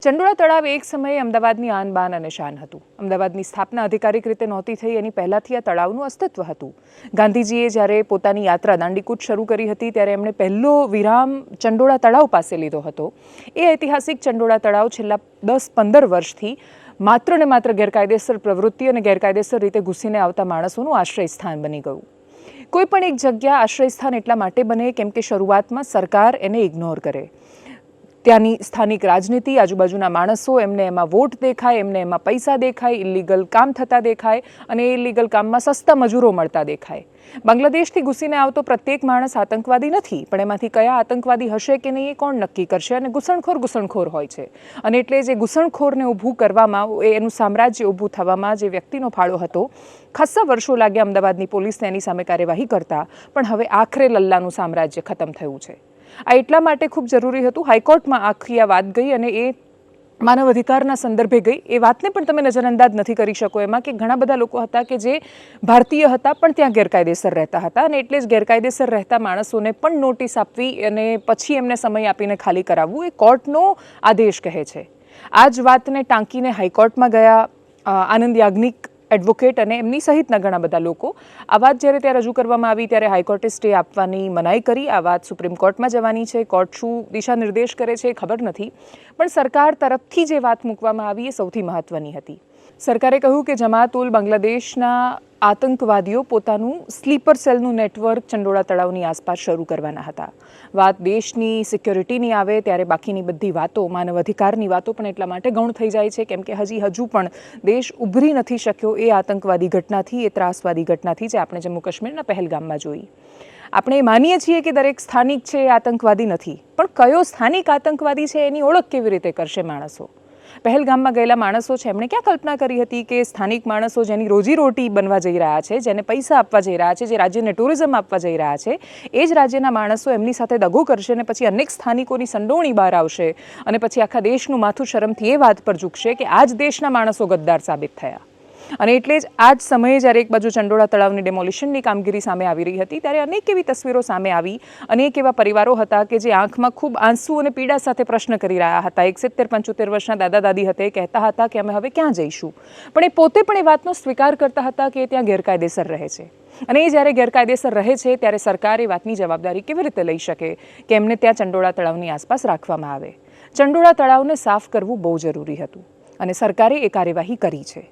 ચંડોળા તળાવ એક સમયે અમદાવાદની આન બાન અને શાન હતું. અમદાવાદની સ્થાપના અધિકારિક રીતે નહોતી થઈ એની પહેલાંથી આ તળાવનું અસ્તિત્વ હતું. ગાંધીજીએ જ્યારે પોતાની યાત્રા દાંડીકૂચ શરૂ કરી હતી ત્યારે એમણે પહેલો વિરામ ચંડોળા તળાવ પાસે લીધો હતો. એ ઐતિહાસિક ચંડોળા તળાવ છેલ્લા 10-15 વર્ષથી માત્ર ને માત્ર ગેરકાયદેસર પ્રવૃત્તિ અને ગેરકાયદેસર રીતે ઘૂસીને આવતા માણસોનું આશ્રય સ્થાન બની ગયું. કોઈ પણ એક જગ્યા આશ્રય સ્થાન એટલા માટે બને કેમ કે શરૂઆતમાં સરકાર એને ઇગ્નોર કરે. ત્યાંની સ્થાનિક રાજનીતિ, આજુબાજુના માણસો, એમને એમાં વોટ દેખાય, એમને એમાં પૈસા દેખાય, ઇલીગલ કામ થતા દેખાય અને એ ઇલીગલ કામમાં સસ્તા મજૂરો મળતા દેખાય. બાંગ્લાદેશથી ઘૂસીને આવતો પ્રત્યેક માણસ આતંકવાદી નથી, પણ એમાંથી કયા આતંકવાદી હશે કે નહીં એ કોણ નક્કી કરશે? અને ઘૂસણખોર હોય છે. અને એટલે જે ઘૂસણખોરને ઊભું કરવામાં, એનું સામ્રાજ્ય ઊભું થવામાં જે વ્યક્તિનો ફાળો હતો, ખાસ્સા વર્ષો લાગ્યા અમદાવાદની પોલીસને એની સામે કાર્યવાહી કરતા, પણ હવે આખરે લલ્લાનું સામ્રાજ્ય ખતમ થયું છે. આ એટલા માટે ખૂબ જરૂરી હતું. હાઈકોર્ટમાં આખી આ વાત ગઈ અને એ માનવ અધિકારના સંદર્ભે ગઈ. એ વાતને પણ તમે નજરઅંદાજ નથી કરી શકો એમાં કે ઘણા બધા લોકો હતા કે જે ભારતીય હતા પણ ત્યાં ગેરકાયદેસર રહેતા હતા અને એટલે જ ગેરકાયદેસર રહેતા માણસોને પણ નોટિસ આપવી અને પછી એમને સમય આપીને ખાલી કરાવવું એ કોર્ટનો આદેશ કહે છે. આ જ વાતને ટાંકીને હાઈકોર્ટમાં ગયા આનંદ યાજ્ઞિક એડવોકેટ અને એમની સહિતના ઘણા બધા લોકો. આ વાત જ્યારે ત્યાં રજૂ કરવામાં આવી ત્યારે હાઈકોર્ટે સ્ટે આપવાની મનાઈ કરી. આ વાત સુપ્રીમ કોર્ટમાં જવાની છે. કોર્ટ શું દિશા નિર્દેશ કરે છે એ ખબર નથી, પણ સરકાર તરફથી જે વાત મૂકવામાં આવી એ સૌથી મહત્વની હતી. સરકારે કહ્યું કે જમાત ઉલ બાંગ્લાદેશના આતંકવાદીઓ પોતાનું સ્લીપર સેલનું નેટવર્ક ચંડોળા તળાવની આસપાસ શરૂ કરવાના હતા. વાત દેશની સિક્યોરિટીની આવે ત્યારે બાકીની બધી વાતો, માનવ અધિકારની વાતો પણ એટલા માટે ગૌણ થઈ જાય છે કેમ કે હજુ પણ દેશ ઉભરી નથી શક્યો એ આતંકવાદી ઘટનાથી, એ ત્રાસવાદી ઘટનાથી જે આપણે જમ્મુ કાશ્મીરના પહેલગામમાં જોઈ. આપણે માનીએ છીએ કે દરેક સ્થાનિક છે એ આતંકવાદી નથી, પણ કયો સ્થાનિક આતંકવાદી છે એની ઓળખ કેવી રીતે કરશે માણસો? પહેલગામમાં ગયેલા માણસો છે, એમણે ક્યાં કલ્પના કરી હતી કે સ્થાનિક માણસો જેની રોજીરોટી બનવા જઈ રહ્યા છે, જેને પૈસા આપવા જઈ રહ્યા છે, જે રાજ્યને ટુરિઝમ આપવા જઈ રહ્યા છે, એ જ રાજ્યના માણસો એમની સાથે દગો કરશે અને પછી અનેક સ્થાનિકોની સંડોવણી બહાર આવશે અને પછી આખા દેશનું માથું શરમથી એ વાત પર ઝૂકશે કે આ જ દેશના માણસો ગદ્દાર સાબિત થયા. અને એટલે જ આ જ સમયે જ્યારે એક બાજુ ચંડોળા તળાવની ડેમોલિશનની કામગીરી સામે આવી રહી હતી ત્યારે અનેક એવી તસવીરો સામે આવી. અનેક એવા પરિવારો હતા કે જે આંખમાં ખૂબ આંસુ અને પીડા સાથે પ્રશ્ન કરી રહ્યા હતા. 70-75 વર્ષના દાદા દાદી હતા, કહેતા હતા કે અમે હવે ક્યાં જઈશું? પણ એ પોતે પણ એ વાતનો સ્વીકાર કરતા હતા કે એ ત્યાં ગેરકાયદેસર રહે છે. અને એ જ્યારે ગેરકાયદેસર રહે છે ત્યારે સરકાર એ વાતની જવાબદારી કેવી રીતે લઈ શકે કે એમને ત્યાં ચંડોળા તળાવની આસપાસ રાખવામાં આવે? ચંડોળા તળાવને સાફ કરવું બહુ જરૂરી હતું અને સરકારે એ કાર્યવાહી કરી છે.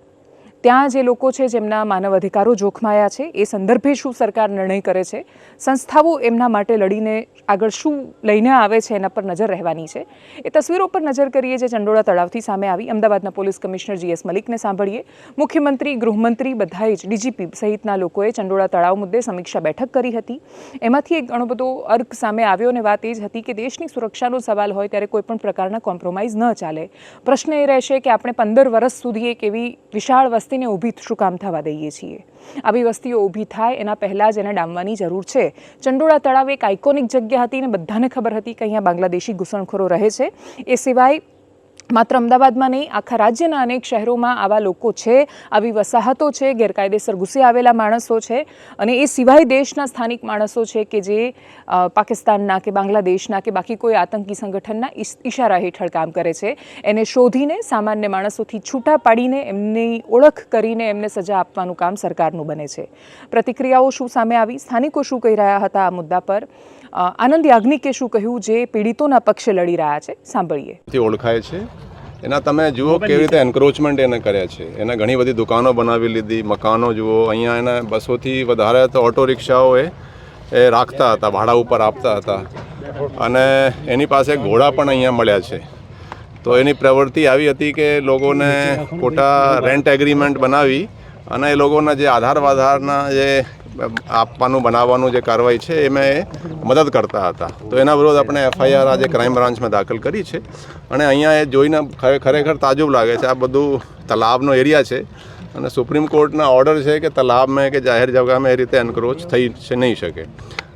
ત્યાં જે લોકો છે જેમના માનવ અધિકારો જોખમાયા છે એ સંદર્ભે શું સરકાર નિર્ણય કરે છે, સંસ્થાઓ એમના માટે લડીને આગળ શું લઈને આવે છે એના પર નજર રહેવાની છે. એ તસવીરો પર નજર કરીએ જે ચંડોળા તળાવથી સામે આવી. અમદાવાદના પોલીસ કમિશનર GS મલિકને સાંભળીએ. મુખ્યમંત્રી, ગૃહમંત્રી, બધાએ જ DGP સહિતના લોકોએ ચંડોળા તળાવ મુદ્દે સમીક્ષા બેઠક કરી હતી. એમાંથી એક ઘણો બધો અર્ક સામે આવ્યો અને વાત એ જ હતી કે દેશની સુરક્ષાનો સવાલ હોય ત્યારે કોઈ પણ પ્રકારના કોમ્પ્રોમાઇઝ ન ચાલે. પ્રશ્ન એ રહેશે કે આપણે 15 વર્ષ સુધી એક એવી વિશાળ વસ્તીને ઊભી શું કામ થવા દઈએ છીએ? આવી વસ્તીઓ ઊભી થાય એના પહેલાં જ એને ડામવાની જરૂર છે. ચંડોળા તળાવ એક આઇકોનિક જગ્યા હતી અને બધાને ખબર હતી કે અહીંયા બાંગ્લાદેશી ઘૂસણખોરો રહે છે. એ સિવાય માત્ર અમદાવાદમાં નહીં, આખા રાજ્યના અનેક શહેરોમાં આવા લોકો છે, આવી વસાહતો છે, ગેરકાયદેસર ઘૂસી આવેલા માણસો છે. અને એ સિવાય દેશના સ્થાનિક માણસો છે કે જે પાકિસ્તાનના કે બાંગ્લાદેશના કે બાકી કોઈ આતંકી સંગઠનના ઇશારા હેઠળ કામ કરે છે. એને શોધીને સામાન્ય માણસોથી છૂટા પાડીને એમની ઓળખ કરીને એમને સજા આપવાનું કામ સરકારનું બને છે. પ્રતિક્રિયાઓ શું સામે આવી, સ્થાનિકો શું કહી રહ્યા હતા આ મુદ્દા પર, આનંદ યાજ્ઞિકે શું કહ્યું જે પીડિતોના પક્ષે લડી રહ્યા છે, સાંભળીએ. ઓળખાય છે એના તમે જુઓ કેવી રીતે એન્ક્રોચમેન્ટ એને કર્યા છે. એને ઘણી બધી દુકાનો બનાવી લીધી, મકાનો જુઓ. અહીંયા એના 200થી વધારે તો ઓટો રિક્ષાઓ એ રાખતા હતા, ભાડા ઉપર આપતા હતા અને એની પાસે ઘોડા પણ અહીંયા મળ્યા છે. તો એની પ્રવૃત્તિ આવી હતી કે લોકોને ખોટા રેન્ટ એગ્રીમેન્ટ બનાવી અને એ લોકોના જે આધારના જે આપવાનું બનાવવાનું જે કાર્યવાહી છે એમાં મદદ કરતા હતા. તો એના વિરોધ આપણે FIR આજે ક્રાઇમ બ્રાન્ચમાં દાખલ કરી છે. અને અહીંયા એ જોઈને ખરેખર તાજુબ લાગે છે. આ બધું તલાવનો એરિયા છે અને સુપ્રીમ કોર્ટના ઓર્ડર છે કે તલાવમાં કે જાહેર જગ્યામાં એ રીતે એન્ક્રોચ થઈ નહીં શકે.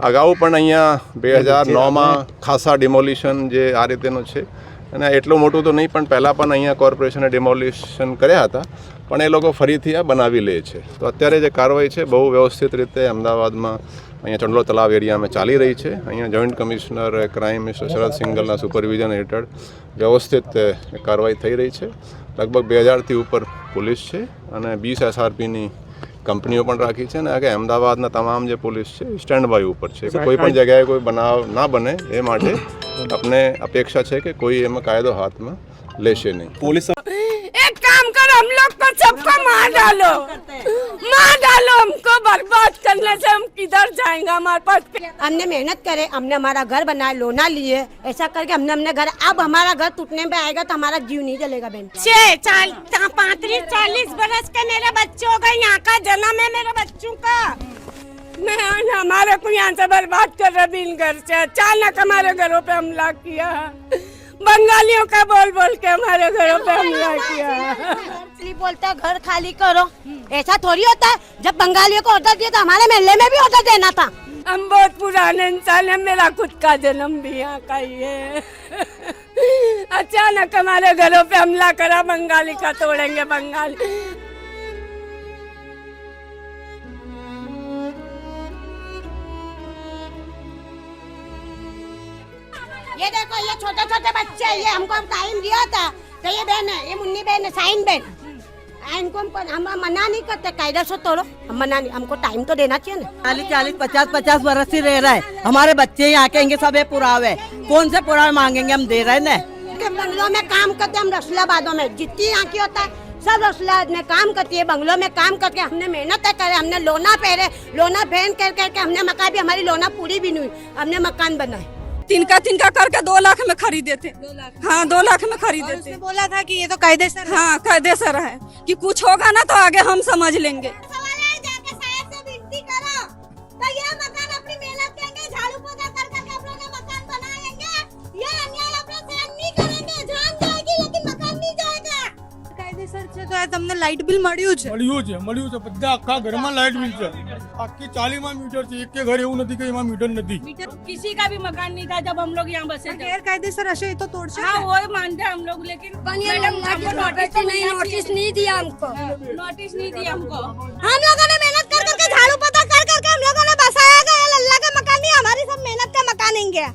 અગાઉ પણ અહીંયા 2009માં ખાસા ડિમોલિશન જે આ રીતેનો છે અને એટલું મોટું તો નહીં પણ પહેલાં પણ અહીંયા કોર્પોરેશને ડિમોલિશન કર્યા હતા, પણ એ લોકો ફરીથી આ બનાવી લે છે. તો અત્યારે જે કાર્યવાહી છે બહુ વ્યવસ્થિત રીતે અમદાવાદમાં અહીંયા ચંડોળા તલાવ એરિયામાં ચાલી રહી છે. અહીંયા જોઈન્ટ કમિશનર ક્રાઇમ મિસ્ટર શરદ સિંગલના સુપરવિઝન હેઠળ વ્યવસ્થિત કાર્યવાહી થઈ રહી છે. લગભગ 2000થી ઉપર પોલીસ છે અને 20 SRPની કંપનીઓ પણ રાખી છે અને અમદાવાદના તમામ જે પોલીસ છે સ્ટેન્ડ બાય ઉપર છે કે કોઈ પણ જગ્યાએ કોઈ બનાવ ના બને એ માટે अपने अपेक्षा है कि कोई एम कायदो हाथ में लेशे नहीं. पुलिस एक काम करो, हम लोग को सबको मार डालो, हमको बर्बाद करने से हम किधर जाएंगे. हमारे पास हमने मेहनत करे, हमने हमारा घर बनाया, लोना लिए, ऐसा करके हमने घर, अब हमारा घर टूटने पे आएगा तो हमारा जीव नहीं जलेगा बहन. 35-40 बरस के मेरे बच्चे हो गए, यहाँ का जन्म है मेरे बच्चों का. मैं हमारे को यहाँ से बर्बाद कर रहे दिन घर से. अचानक हमारे घरों पे हमला किया, बंगालियों का बोल बोल के हमारे घरों पे हमला किया. बोलता घर खाली करो, ऐसा थोड़ी होता है. जब बंगालियों को ऑर्डर दिया तो हमारे महल्ले में भी ऑर्डर देना था. हम बहुत पुराने इंसान हैं, मेरा खुद का जन्म भी यहाँ का ही है. अचानक हमारे घरों पे हमला करा, बंगाली का तोड़ेंगे बंगाली. ये देखो, ये छोटे छोटे बच्चे, ये हमको टाइम दिया था तो ये बहन है, ये मुन्नी बहन है, साइन बहन. इनको हम मना नहीं करते, कायदा से तोड़ो, हम मना नहीं, हमको टाइम तो देना चाहिए ना. 40-50 बरस से रह रहा है. हमारे बच्चे यहाँ के इनके सब पुरावे, कौन से पुरावे मांगेंगे, हम दे रहे हैं ना. बंगलों में काम करते हम रसलाबादों में, जितनी यहाँ की होता है सब रसलाबाद में काम करती है. बंगलों में काम करके हमने मेहनत करे, हमने लोना पहरे, लोना पहन करके हमने मकान भी, हमारी लोना पूरी भी नहीं हुई, हमने मकान बनाए. तिनका करके 2 लाख में खरीदे थे. हाँ, 2 लाख में खरीदे थे. बोला था कि ये तो कायदेसर. हाँ, कायदेसर है कि कुछ होगा ना तो आगे हम समझ लेंगे. जाके साहब से विनती करो तो ये मकान अपनी मेहनत करेंगे, झाड़ू पोछा कर करके हम लोग मकान बनाएंगे. ये अन्याय अपने सहन नहीं करेंगे, जान जाएगी लेकिन मकान नहीं जाएगा. કાયદેસર છે તો આ તમને લાઇટ બિલ મળ્યું છે? મળ્યું છે બધા આખા ઘરમાં લાઇટ બિલ છે. આખી 40 મીટર છે, એક ઘર એવું નથી કે એમાં મીટર નથી. किसी का भी मकान नहीं था जब हम लोग यहाँ बसे थे. ગેરકાયદેસર હશે એ તો તોડશે हाँ, ને? वो मानते हैं हम लोग, लेकिन मैडम हमको नोटिस नहीं दिया हमको. नोटिस नहीं दिया हमको. हम लोगों ने मेहनत कर करके, झाड़ू पोछा कर करके हम लोगों ने बसाया गया. अल्लाह का मकान नहीं, हमारी सब मेहनत का मकान है.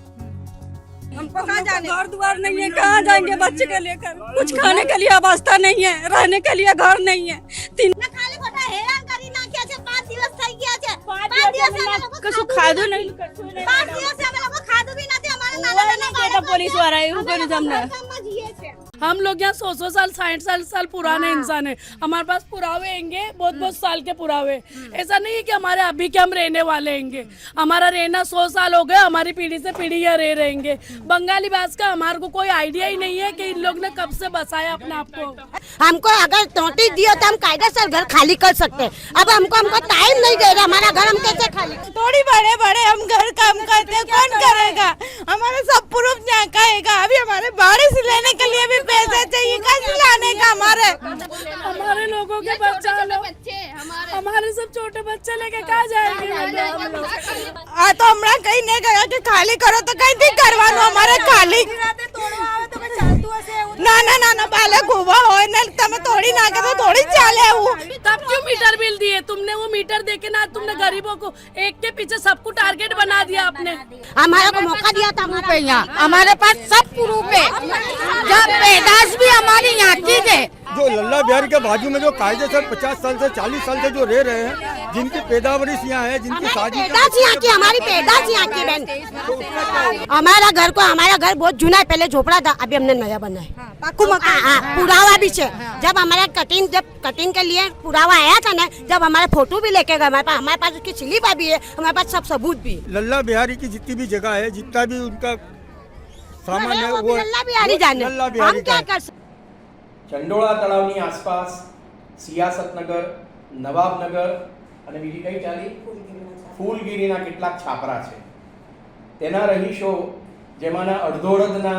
हमको कहाँ जाने, घर द्वार नहीं है, कहाँ जाएंगे बच्चे के लेकर. कुछ खाने के लिए अवस्था नहीं है, रहने के लिए घर नहीं है. ખાલી ખોટા હેરાન કરી નાખ્યા છે. 5 દિવસ થઈ ગયા છે. 5 દિવસ અમે લોકો કશું ખાધું નહીં. 5 દિવસ અમે લોકો ખાધું भी નથી. અમારા નાના નાના બેટા પોલીસ વાળા એવું કર્યું તમને. ગામમાં જીએ છે. हम लोग यहाँ 100 साल 60 साल पुराने इंसान हैं. हमारे पास पुरावे हैंगे, बहुत साल के पुरावे. ऐसा नहीं है कि हमारे अभी के हम रहने वाले हैंगे. हमारा रहना 100 साल हो गए, हमारी पीढ़ी से पीढ़ी यहाँ रह रहेंगे. बंगाली भाषा का हमारे को कोई आइडिया ही नहीं है कि इन लोग ने कब से बसाया अपने आप को. हमको अगर नोटिस दिया तो हम कायदेसर घर खाली कर सकते हैं. अब हमको टाइम नहीं दे रहा, हमारा घर हम कैसे खाली. थोड़ी बड़े हम घर काम करते हैं, कौन करेगा? हमारे सब प्रूफ यहाँ का आएगा. अभी हमारे बारिश लेने के लिए भी पैसे चाहिए, कैसे लाने का? हमारे लोगों के बच्चे, हमारे सब छोटे बच्चे लेके कहाँ जाएंगे हम लोग? આ તો હમણાં કઈ નહીં ગયા કે ખાલી કરો તો કઈ થી કરવાનું અમારે ખાલી. નાના બાળક ઉભા હોય ને તમે તોડી નાખે તો થોડી ચાલે એવું. तब क्यों मीटर बिल दिए तुमने? वो मीटर देके ना तुमने गरीबों को एक के पीछे सबको टारगेट बना दिया आपने. हमारे को मौका दिया था. हमारे पास सब प्रूफ है, जब पैदाश भी हमारी यहाँ की है. जो लल्ला बिहारी के बाजू में जो कायदेसर 50 साल से 40 साल से जो रह रहे हैं, जिनकी पैदावारिश यहाँ है, जिनकी शादी पैदाश यहाँ की, हमारी पैदाश यहाँ की बहन. हमारा घर बहुत जूना है, पहले झोपड़ा था, अभी हमने नया बना है. पुरावा भी है. जब हमारा कटिंग के लिए पुरावा आया था ना, जब हमारे फोटो भी लेके गए, हमारे पास उसकी स्लिप भी है, हमारे पास सब सबूत भी है. लल्ला बिहारी की जितनी भी जगह है, जितना भी उनका सामान है, वो लल्ला बिहारी जाने. लल्ला बिहारी हम क्या का कर सकते? ચંડોળા તળાવની આસપાસ સિયાસતનગર, નવાબનગર અને બીજી કઈ ચાલી ફૂલગીરીના કેટલાક છાપરા છે. તેના રહીશો, જેમાંના અડધોઅડધના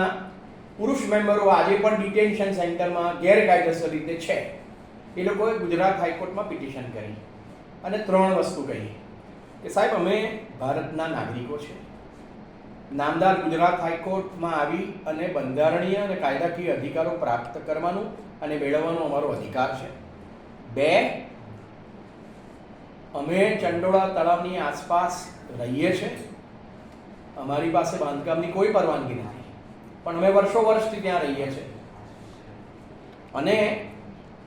પુરુષ મેમ્બરો આજે પણ ડિટેન્શન સેન્ટરમાં ગેરકાયદેસર રીતે છે. એ લોકોએ ગુજરાત હાઈકોર્ટમાં પિટિશન કરી અને 3 વસ્તુ કહી કે સાહેબ અમે ભારતના નાગરિકો છે. નામદાર ગુજરાત હાઈકોર્ટમાં આવી અને બંધારણીય અને કાયદાકીય અધિકારો પ્રાપ્ત કરવાનું અને મેળવવાનો અમારો અધિકાર છે. 2, અમે ચંડોળા તળાવની આસપાસ રહીએ છીએ. અમારી પાસે બાંધકામની કોઈ પરવાનગી નથી, પણ અમે વર્ષો વર્ષથી ત્યાં રહીએ છીએ. અને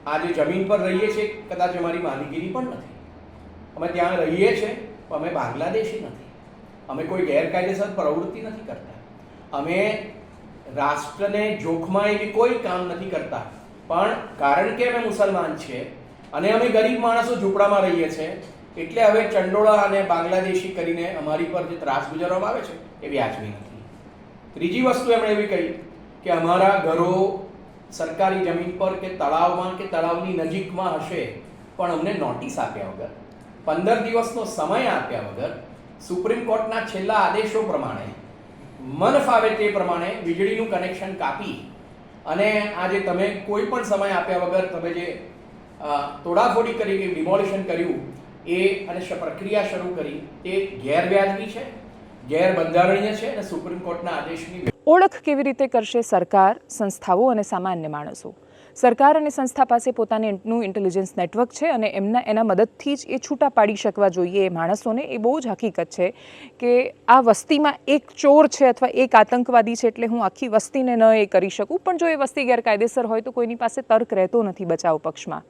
આ જે જમીન પર રહીએ છીએ કદાચ અમારી માલિકીની પણ નથી. અમે ત્યાં રહીએ છીએ પણ અમે બાંગ્લાદેશી નથી. અમે કોઈ ગેરકાયદેસર પ્રવૃત્તિ નથી કરતા. અમે રાષ્ટ્રને જોખમાં એવી કોઈ કામ નથી કરતા. પણ કારણ કે અમે મુસલમાન છીએ અને અમે ગરીબ માણસો ઝૂંપડામાં રહીએ છીએ, એટલે હવે ચંડોળા અને બાંગ્લાદેશી કરીને અમારી પર જે ત્રાસ ગુજારવામાં આવે છે એ વ્યાજબી નથી. ત્રીજી વસ્તુ એમણે એવી કહી કે અમારા ઘરો સરકારી જમીન પર કે તળાવમાં કે તળાવની નજીકમાં હશે, પણ અમને નોટિસ આપ્યા વગર, 15 દિવસનો સમય આપ્યા વગર, સુપ્રીમ કોર્ટના છેલ્લા આદેશો પ્રમાણે મન ફાવે તે પ્રમાણે વીજળીનું કનેક્શન કાપી અને આજે તમે કોઈ પણ સમય આપ્યા વગર તમે જે તોડાફોડી કરી કે ડિમોલિશન કર્યું એ અને પ્રક્રિયા શરૂ કરી તે ગેરવ્યાજબી છે, ગેરબંધારણીય છે અને સુપ્રીમ કોર્ટના આદેશની ઓળખ કેવી રીતે કરશે સરકાર, સંસ્થાઓ અને સામાન્ય માણસો? સરકાર અને સંસ્થા પાસે પોતાનું ઇન્ટેલિજન્સ નેટવર્ક છે અને એના મદદથી જ એ છૂટા પાડી શકવા જોઈએ એ માણસોને. એ બહુ જ હકીકત છે કે આ વસ્તીમાં એક ચોર છે અથવા એક આતંકવાદી છે એટલે હું આખી વસ્તીને ન એ કરી શકું, પણ જો એ વસ્તી ગેરકાયદેસર હોય તો કોઈની પાસે તર્ક રહેતો નથી બચાવ પક્ષમાં.